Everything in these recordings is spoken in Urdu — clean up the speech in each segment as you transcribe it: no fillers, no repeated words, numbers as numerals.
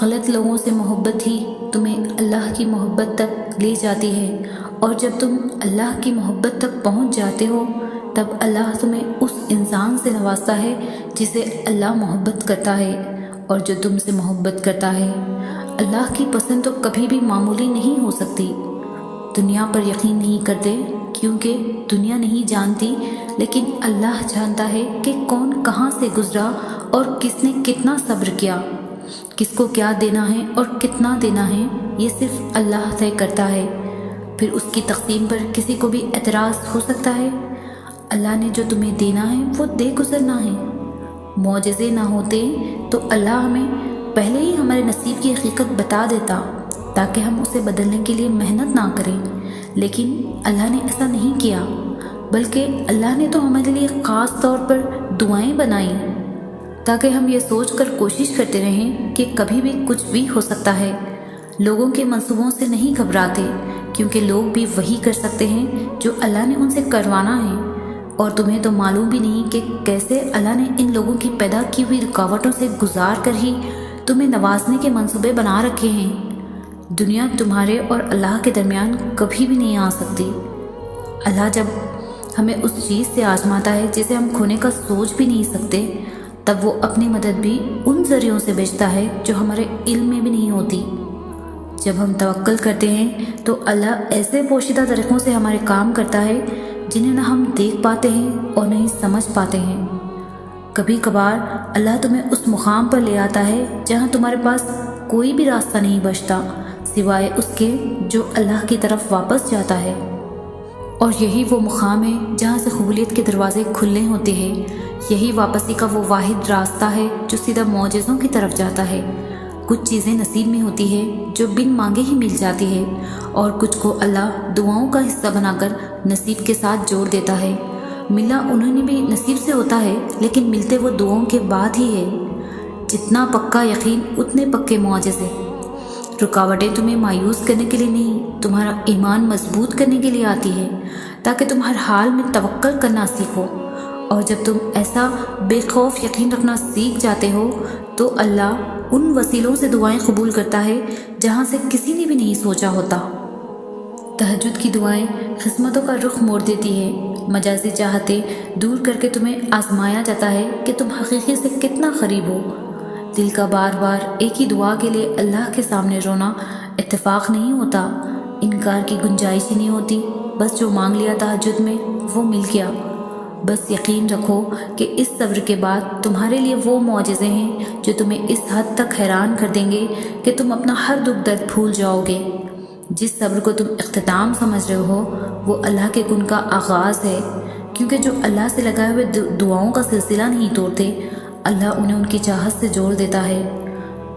غلط لوگوں سے محبت ہی تمہیں اللہ کی محبت تک لے جاتی ہے، اور جب تم اللہ کی محبت تک پہنچ جاتے ہو تب اللہ تمہیں اس انسان سے نوازتا ہے جسے اللہ محبت کرتا ہے اور جو تم سے محبت کرتا ہے۔ اللہ کی پسند تو کبھی بھی معمولی نہیں ہو سکتی۔ دنیا پر یقین نہیں کرتے کیونکہ دنیا نہیں جانتی، لیکن اللہ جانتا ہے کہ کون کہاں سے گزرا اور کس نے کتنا صبر کیا، کس کو کیا دینا ہے اور کتنا دینا ہے، یہ صرف اللہ طے کرتا ہے۔ پھر اس کی تقسیم پر کسی کو بھی اعتراض ہو سکتا ہے؟ اللہ نے جو تمہیں دینا ہے وہ دے گزرنا ہے۔ معجزے نہ ہوتے تو اللہ ہمیں پہلے ہی ہمارے نصیب کی حقیقت بتا دیتا تاکہ ہم اسے بدلنے کے لیے محنت نہ کریں، لیکن اللہ نے ایسا نہیں کیا، بلکہ اللہ نے تو ہمارے لیے خاص طور پر دعائیں بنائیں تاکہ ہم یہ سوچ کر کوشش کرتے رہیں کہ کبھی بھی کچھ بھی ہو سکتا ہے۔ لوگوں کے منصوبوں سے نہیں گھبراتے کیونکہ لوگ بھی وہی کر سکتے ہیں جو اللہ نے ان سے کروانا ہے، اور تمہیں تو معلوم بھی نہیں کہ کیسے اللہ نے ان لوگوں کی پیدا کی ہوئی رکاوٹوں سے گزار کر ہی تمہیں نوازنے کے منصوبے بنا رکھے ہیں۔ دنیا تمہارے اور اللہ کے درمیان کبھی بھی نہیں آ سکتی۔ اللہ جب ہمیں اس چیز سے آزماتا ہے جسے ہم کھونے کا سوچ بھی نہیں سکتے، تب وہ اپنی مدد بھی ان ذریعوں سے بھیجتا ہے جو ہمارے علم میں بھی نہیں ہوتی۔ جب ہم توکل کرتے ہیں تو اللہ ایسے پوشیدہ طریقوں سے ہمارے کام کرتا ہے جنہیں نہ ہم دیکھ پاتے ہیں اور نہ ہی سمجھ پاتے ہیں۔ کبھی کبھار اللہ تمہیں اس مقام پر لے آتا ہے جہاں تمہارے پاس کوئی بھی راستہ نہیں بچتا سوائے اس کے جو اللہ کی طرف واپس جاتا ہے، اور یہی وہ مقام ہے جہاں سے قبولیت کے دروازے کھلنے ہوتے ہیں۔ یہی واپسی کا وہ واحد راستہ ہے جو سیدھا معجزوں کی طرف جاتا ہے۔ کچھ چیزیں نصیب میں ہوتی ہے جو بن مانگے ہی مل جاتی ہے، اور کچھ کو اللہ دعاؤں کا حصہ بنا کر نصیب کے ساتھ جوڑ دیتا ہے۔ ملنا انہوں نے بھی نصیب سے ہوتا ہے، لیکن ملتے وہ دعاؤں کے بعد ہی ہے۔ جتنا پکا یقین اتنے پکے معجزے۔ رکاوٹیں تمہیں مایوس کرنے کے لیے نہیں، تمہارا ایمان مضبوط کرنے کے لیے آتی ہے تاکہ تم ہر حال میں توکل کرنا سیکھو، اور جب تم ایسا بے خوف یقین رکھنا سیکھ جاتے ہو تو اللہ ان وسیلوں سے دعائیں قبول کرتا ہے جہاں سے کسی نے بھی نہیں سوچا ہوتا۔ تہجد کی دعائیں قسمتوں کا رخ موڑ دیتی ہے۔ مجازی چاہتے دور کر کے تمہیں آزمایا جاتا ہے کہ تم حقیقی سے کتنا قریب ہو۔ دل کا بار بار ایک ہی دعا کے لیے اللہ کے سامنے رونا اتفاق نہیں ہوتا، انکار کی گنجائش ہی نہیں ہوتی۔ بس جو مانگ لیا تہجد میں وہ مل گیا۔ بس یقین رکھو کہ اس صبر کے بعد تمہارے لیے وہ معجزے ہیں جو تمہیں اس حد تک حیران کر دیں گے کہ تم اپنا ہر دکھ درد بھول جاؤ گے۔ جس صبر کو تم اختتام سمجھ رہے ہو وہ اللہ کے گن کا آغاز ہے، کیونکہ جو اللہ سے لگائے ہوئے دعاؤں کا سلسلہ نہیں توڑتے، اللہ انہیں ان کی چاہت سے جوڑ دیتا ہے۔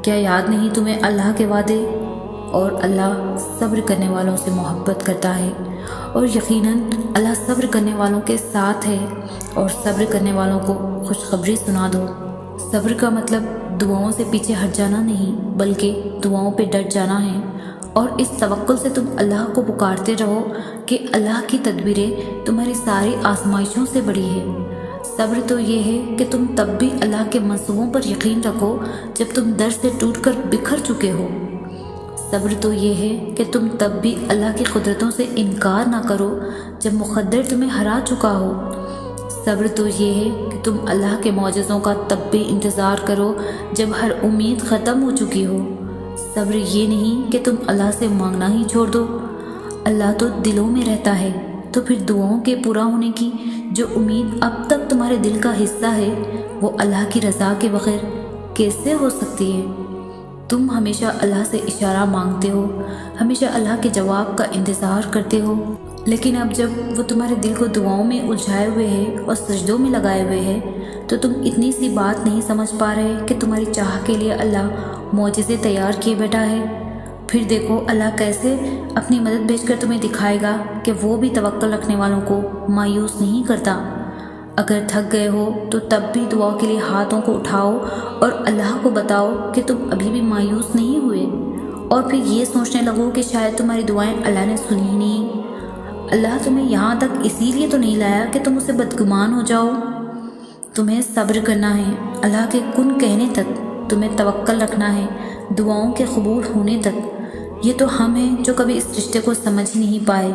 کیا یاد نہیں تمہیں اللہ کے وعدے؟ اور اللہ صبر کرنے والوں سے محبت کرتا ہے، اور یقیناً اللہ صبر کرنے والوں کے ساتھ ہے، اور صبر کرنے والوں کو خوشخبری سنا دو۔ صبر کا مطلب دعاؤں سے پیچھے ہٹ جانا نہیں، بلکہ دعاؤں پہ ڈٹ جانا ہے، اور اس توکل سے تم اللہ کو پکارتے رہو کہ اللہ کی تدبیریں تمہاری ساری آزمائشوں سے بڑی ہے۔ صبر تو یہ ہے کہ تم تب بھی اللہ کے منصوبوں پر یقین رکھو جب تم در سے ٹوٹ کر بکھر چکے ہو۔ صبر تو یہ ہے کہ تم تب بھی اللہ کی قدرتوں سے انکار نہ کرو جب مقدر تمہیں ہرا چکا ہو۔ صبر تو یہ ہے کہ تم اللہ کے معجزوں کا تب بھی انتظار کرو جب ہر امید ختم ہو چکی ہو۔ صبر یہ نہیں کہ تم اللہ سے مانگنا ہی چھوڑ دو۔ اللہ تو دلوں میں رہتا ہے، تو پھر دعاؤں کے پورا ہونے کی جو امید اب تک تمہارے دل کا حصہ ہے وہ اللہ کی رضا کے بغیر کیسے ہو سکتی ہے؟ تم ہمیشہ اللہ سے اشارہ مانگتے ہو، ہمیشہ اللہ کے جواب کا انتظار کرتے ہو، لیکن اب جب وہ تمہارے دل کو دعاؤں میں الجھائے ہوئے ہے اور سجدوں میں لگائے ہوئے ہے تو تم اتنی سی بات نہیں سمجھ پا رہے کہ تمہاری چاہ کے لیے اللہ معجزے تیار کیے بیٹھا ہے۔ پھر دیکھو اللہ کیسے اپنی مدد بھیج کر تمہیں دکھائے گا کہ وہ بھی توکل رکھنے والوں کو مایوس نہیں کرتا۔ اگر تھک گئے ہو تو تب بھی دعا کے لیے ہاتھوں کو اٹھاؤ اور اللہ کو بتاؤ کہ تم ابھی بھی مایوس نہیں ہوئے، اور پھر یہ سوچنے لگو کہ شاید تمہاری دعائیں اللہ نے سنی ہی نہیں۔ اللہ تمہیں یہاں تک اسی لیے تو نہیں لایا کہ تم اسے بدگمان ہو جاؤ۔ تمہیں صبر کرنا ہے اللہ کے کن کہنے تک، تمہیں توکل رکھنا ہے دعاؤں کے قبول ہونے تک۔ یہ تو ہم ہیں جو کبھی اس رشتے کو سمجھ ہی نہیں پائے،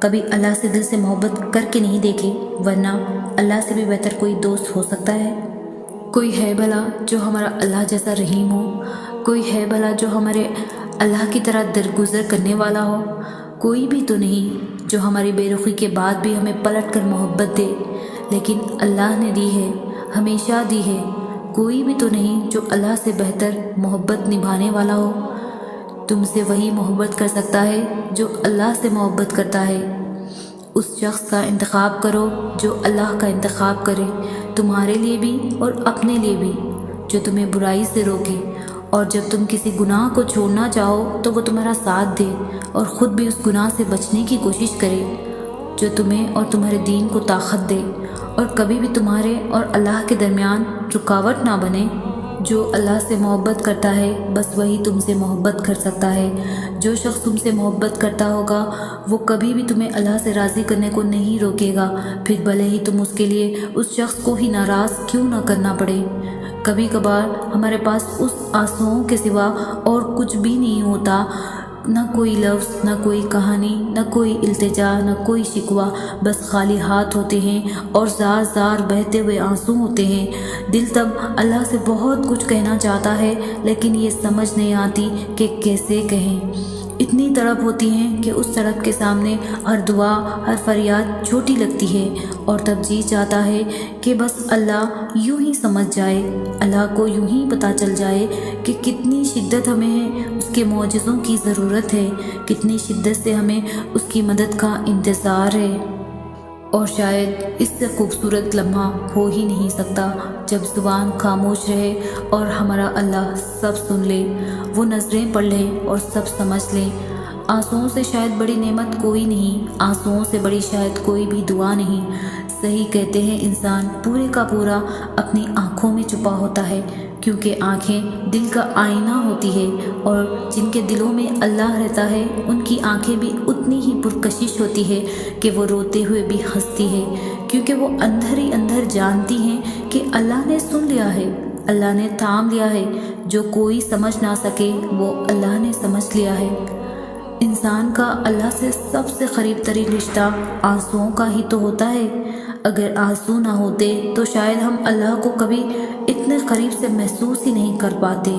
کبھی اللہ سے دل سے محبت کر کے نہیں دیکھے، ورنہ اللہ سے بھی بہتر کوئی دوست ہو سکتا ہے؟ کوئی ہے بھلا جو ہمارا اللہ جیسا رحیم ہو؟ کوئی ہے بھلا جو ہمارے اللہ کی طرح درگزر کرنے والا ہو؟ کوئی بھی تو نہیں جو ہماری بے رخی کے بعد بھی ہمیں پلٹ کر محبت دے، لیکن اللہ نے دی ہے، ہمیشہ دی ہے۔ کوئی بھی تو نہیں جو اللہ سے بہتر محبت نبھانے والا ہو۔ تم سے وہی محبت کر سکتا ہے جو اللہ سے محبت کرتا ہے۔ اس شخص کا انتخاب کرو جو اللہ کا انتخاب کرے، تمہارے لیے بھی اور اپنے لیے بھی، جو تمہیں برائی سے روکے، اور جب تم کسی گناہ کو چھوڑنا چاہو تو وہ تمہارا ساتھ دے اور خود بھی اس گناہ سے بچنے کی کوشش کرے، جو تمہیں اور تمہارے دین کو طاقت دے اور کبھی بھی تمہارے اور اللہ کے درمیان رکاوٹ نہ بنے۔ جو اللہ سے محبت کرتا ہے بس وہی تم سے محبت کر سکتا ہے۔ جو شخص تم سے محبت کرتا ہوگا وہ کبھی بھی تمہیں اللہ سے راضی کرنے کو نہیں روکے گا، پھر بھلے ہی تم اس کے لیے اس شخص کو ہی ناراض کیوں نہ کرنا پڑے۔ کبھی کبھار ہمارے پاس اس آنسوؤں کے سوا اور کچھ بھی نہیں ہوتا، نہ کوئی لفظ، نہ کوئی کہانی، نہ کوئی التجا، نہ کوئی شکوہ، بس خالی ہاتھ ہوتے ہیں اور زار زار بہتے ہوئے آنسو ہوتے ہیں۔ دل تب اللہ سے بہت کچھ کہنا چاہتا ہے لیکن یہ سمجھ نہیں آتی کہ کیسے کہیں۔ اتنی تڑپ ہوتی ہیں کہ اس تڑپ کے سامنے ہر دعا، ہر فریاد چھوٹی لگتی ہے، اور تب جی چاہتا ہے کہ بس اللہ یوں ہی سمجھ جائے، اللہ کو یوں ہی پتہ چل جائے کہ کتنی شدت ہمیں اس کے معجزوں کی ضرورت ہے، کتنی شدت سے ہمیں اس کی مدد کا انتظار ہے۔ اور شاید اس سے خوبصورت لمحہ ہو ہی نہیں سکتا جب زبان خاموش رہے اور ہمارا اللہ سب سن لے، وہ نظریں پڑھ لے اور سب سمجھ لے۔ آنسوؤں سے شاید بڑی نعمت کوئی نہیں، آنسوؤں سے بڑی شاید کوئی بھی دعا نہیں۔ صحیح کہتے ہیں انسان پورے کا پورا اپنی آنکھوں میں چھپا ہوتا ہے، کیونکہ آنکھیں دل کا آئینہ ہوتی ہے، اور جن کے دلوں میں اللہ رہتا ہے ان کی آنکھیں بھی اتنی ہی پرکشش ہوتی ہے کہ وہ روتے ہوئے بھی ہنستی ہے، کیونکہ وہ اندر ہی اندر جانتی ہیں کہ اللہ نے سن لیا ہے، اللہ نے تھام لیا ہے، جو کوئی سمجھ نہ سکے وہ اللہ نے سمجھ لیا ہے۔ انسان کا اللہ سے سب سے قریب ترین رشتہ آنسوؤں کا ہی تو ہوتا ہے۔ اگر آنسو نہ ہوتے تو شاید ہم اللہ کو کبھی اتنے قریب سے محسوس ہی نہیں کر پاتے۔